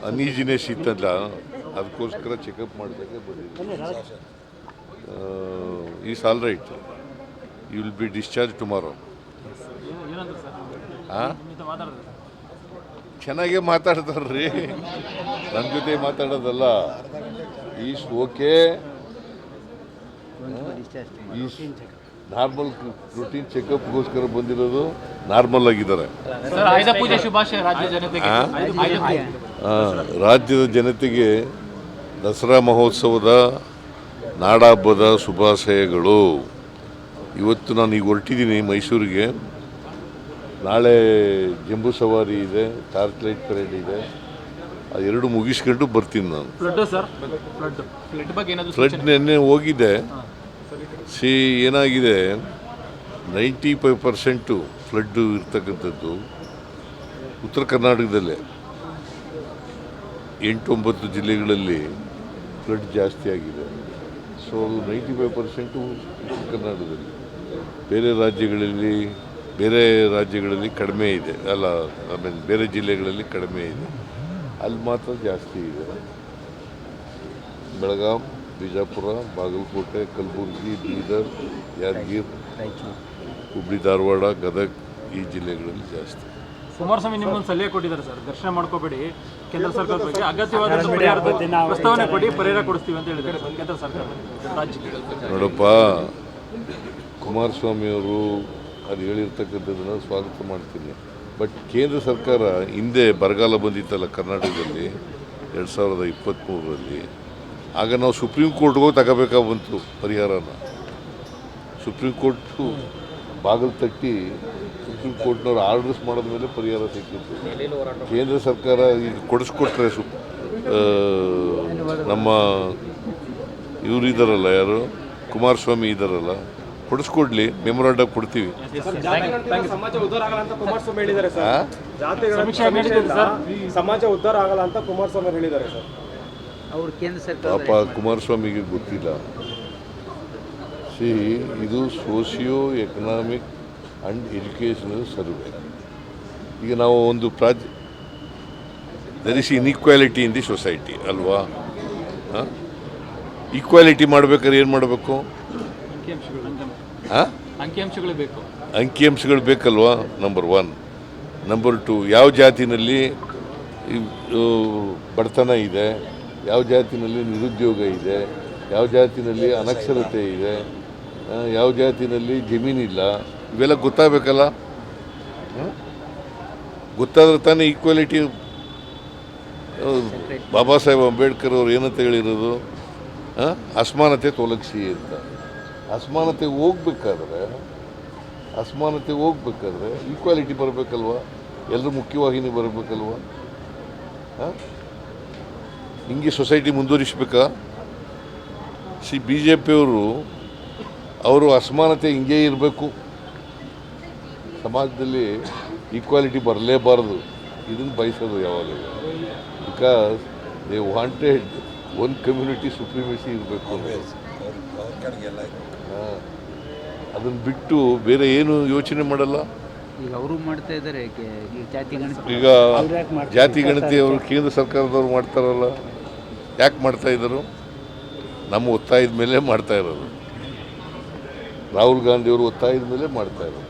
ಅನೀಜಿನೆಸ್ ಇತ್ತಲ್ಲ, ಅದಕ್ಕೋಸ್ಕರ ಚೆಕಪ್ ಮಾಡಿದಾಗ ಬಂದಿದ್ದೆ. Is all right. You will be discharge tomorrow. ಚೆನ್ನಾಗೇ ಮಾತಾಡ್ತಾರ್ರಿ, ನನ್ನ ಜೊತೆ ಮಾತಾಡೋದಲ್ಲ. Is okay, is normal routine ಚೆಕಪ್ಗೋಸ್ಕರ ಬಂದಿರೋದು, ನಾರ್ಮಲ್ ಆಗಿದ್ದಾರೆ. ರಾಜ್ಯದ ಜನತೆಗೆ ದಸರಾ ಮಹೋತ್ಸವದ ನಾಡಹಬ್ಬದ ಶುಭಾಶಯಗಳು. ಇವತ್ತು ನಾನು ಈಗ ಹೊರಟಿದ್ದೀನಿ ಮೈಸೂರಿಗೆ. ನಾಳೆ ಜಂಬೂ ಸವಾರಿ ಇದೆ, ಟಾರ್ಚ್ ಲೈಟ್ ಪರೇಡ್ ಇದೆ. ಅದೆರಡು ಮುಗಿಸ್ಕೊಂಡು ಬರ್ತೀನಿ ನಾನು. ಫ್ಲಡ್ ನೆನ್ನೆ ಹೋಗಿದೆ. ಏನಾಗಿದೆ, 95% ಫ್ಲಡ್ಡು ಇರ್ತಕ್ಕಂಥದ್ದು ಉತ್ತರ ಕರ್ನಾಟಕದಲ್ಲೇ. 8-9 ಜಿಲ್ಲೆಗಳಲ್ಲಿ ಫ್ಲಡ್ ಜಾಸ್ತಿ ಆಗಿದೆ. ಸೊ 95% ಉತ್ತರ ಕರ್ನಾಟಕದಲ್ಲಿ. ಬೇರೆ ರಾಜ್ಯಗಳಲ್ಲಿ ಕಡಿಮೆ ಇದೆ, ಬೇರೆ ಜಿಲ್ಲೆಗಳಲ್ಲಿ ಕಡಿಮೆ ಇದೆ, ಅಲ್ಲಿ ಮಾತ್ರ ಜಾಸ್ತಿ ಇದೆ. ಬೆಳಗಾಂ, ಬಿಜಾಪುರ, ಬಾಗಲಕೋಟೆ, ಕಲಬುರಗಿ, ಬೀದರ್, ಯಾದಗಿರಿ, ಹುಬ್ಳಿ, ಧಾರವಾಡ, ಗದಗ, ಈ ಜಿಲ್ಲೆಗಳಲ್ಲಿ ಜಾಸ್ತಿ. ಕುಮಾರಸ್ವಾಮಿ ನಿಮ್ಮನ್ನು ಸಲಹೆ ಕೊಟ್ಟಿದ್ದಾರೆ ಸರ್, ದರ್ಶನ ಮಾಡ್ಕೋಬೇಡಿ, ಕೇಂದ್ರ ಸರ್ಕಾರದ ಬಗ್ಗೆ ಅಗತ್ಯವಾದ ಪ್ರಸ್ತಾವನೆ ಕೊಡಿ, ಪರಿಹಾರ ಕೊಡಿಸ್ತೀವಿ ಅಂತ ಹೇಳಿದ್ದಾರೆ ಕೇಂದ್ರ ಸರ್ಕಾರ ರಾಜ್ಯಕ್ಕೆ. ನೋಡಪ್ಪ, ಕುಮಾರಸ್ವಾಮಿಯವರು ಅದು ಹೇಳಿರ್ತಕ್ಕಂಥದ್ದನ್ನು ಸ್ವಾಗತ ಮಾಡ್ತೀನಿ. ಬಟ್ ಕೇಂದ್ರ ಸರ್ಕಾರ ಹಿಂದೆ ಬರಗಾಲ ಬಂದಿತ್ತಲ್ಲ ಕರ್ನಾಟಕದಲ್ಲಿ 2023ರಲ್ಲಿ, ಆಗ ನಾವು ಸುಪ್ರೀಂ ಕೋರ್ಟ್ಗೂ ತಗೋಬೇಕಾಗಿ ಬಂತು ಪರಿಹಾರನ. ಸುಪ್ರೀಂ ಕೋರ್ಟು ಬಾಗಿಲು ತಟ್ಟಿ ಸುಪ್ರೀಂ ಕೋರ್ಟ್ನವ್ರು ಆರ್ಡರ್ಸ್ ಮಾಡಿದ ಮೇಲೆ ಪರಿಹಾರ ಸಿಕ್ಕಿತ್ತು. ಕೇಂದ್ರ ಸರ್ಕಾರ ಈಗ ಕೊಡಿಸ್ಕೊಟ್ರೆ ನಮ್ಮ ಇವರು ಇದ್ದಾರಲ್ಲ, ಯಾರು ಕುಮಾರಸ್ವಾಮಿ ಇದ್ದಾರಲ್ಲ, ಕೊಡಿಸ್ಕೊಡ್ಲಿ, ಮೆಮೊರಾಂಡಮ್ ಕೊಡ್ತೀವಿ. ಸಮಾಜ ಉದ್ಧಾರ ಆಗಲ್ಲ ಅಂತ ಕುಮಾರಸ್ವಾಮಿ ಹೇಳಿದ್ದಾರೆ ಸರ್. ಸಮಾಜ ಉದ್ಧಾರ ಆಗಲ್ಲ ಅಂತ ಕುಮಾರಸ್ವಾಮಿ ಹೇಳಿದ್ದಾರೆ ಸರ್. ಅವರು ಕೇಂದ್ರ ಸರ್ಕಾರ ಪಾಪ ಕುಮಾರಸ್ವಾಮಿಗೆ ಗೊತ್ತಿಲ್ಲ. ಇದು socio economic and educational survey. ಈಗ ನಾವು ಒಂದು there is inequality in the society ಅಲ್ವಾ? ಈಕ್ವಾಲಿಟಿ ಮಾಡ್ಬೇಕಾದ್ರೆ ಏನು ಮಾಡಬೇಕು? ಅಂಕಿಅಂಶಗಳು ಬೇಕಲ್ವಾ? ನಂಬರ್ 1. ನಂಬರ್ 2, ಯಾವ ಜಾತಿನಲ್ಲಿ ಬಡತನ ಇದೆ, ಯಾವ ಜಾತಿನಲ್ಲಿ ನಿರುದ್ಯೋಗ ಇದೆ, ಯಾವ ಜಾತಿನಲ್ಲಿ ಅನಕ್ಷರತೆ ಇದೆ, ಯಾವ ಜಾತಿನಲ್ಲಿ ಜಮೀನಿಲ್ಲ, ಇವೆಲ್ಲ ಗೊತ್ತಾಗಬೇಕಲ್ಲ. ಗೊತ್ತಾದ್ರೆ ತಾನೇ ಈಕ್ವಾಲಿಟಿ. ಬಾಬಾ ಸಾಹೇಬ್ ಅಂಬೇಡ್ಕರ್ ಅವರು ಏನಂತ ಹೇಳಿರೋದು? ಅಸಮಾನತೆ ತೊಲಗಿಸಿ ಅಂತ. ಅಸಮಾನತೆ ಹೋಗ್ಬೇಕಾದ್ರೆ ಈಕ್ವಾಲಿಟಿ ಬರಬೇಕಲ್ವ? ಎಲ್ಲರೂ ಮುಖ್ಯವಾಹಿನಿ ಬರಬೇಕಲ್ವ? ಹಿಂಗೆ ಸೊಸೈಟಿ ಮುಂದುವರಿಸಬೇಕಾ? BJP ಅವರು ಅಸಮಾನತೆ ಹಿಂಗೇ ಇರಬೇಕು, ಸಮಾಜದಲ್ಲಿ ಈಕ್ವಾಲಿಟಿ ಬರಲೇಬಾರದು, ಇದನ್ನು ಬಯಸೋದು ಯಾವಾಗ. Because they wanted one community supremacy ಇರಬೇಕು. ಅದನ್ನು ಬಿಟ್ಟು ಬೇರೆ ಏನು ಯೋಚನೆ ಮಾಡಲ್ಲ. ಈಗ ಅವರು ಮಾಡ್ತಾ ಇದ್ದಾರೆ ಈಗ ಜಾತಿ ಗಣತಿ ಅವರು ಕೇಂದ್ರ ಸರ್ಕಾರದವ್ರು ಮಾಡ್ತಾರಲ್ಲ, ಯಾಕೆ ಮಾಡ್ತಾ ಇದ್ದರು? ನಮ್ಮ ಒತ್ತಾಯದ ಮೇಲೆ ಮಾಡ್ತಾ ಇರೋದು. ರಾಹುಲ್ ಗಾಂಧಿಯವರು ಒತ್ತಾಯದ ಮೇಲೆ ಮಾಡ್ತಾ ಇರೋದು.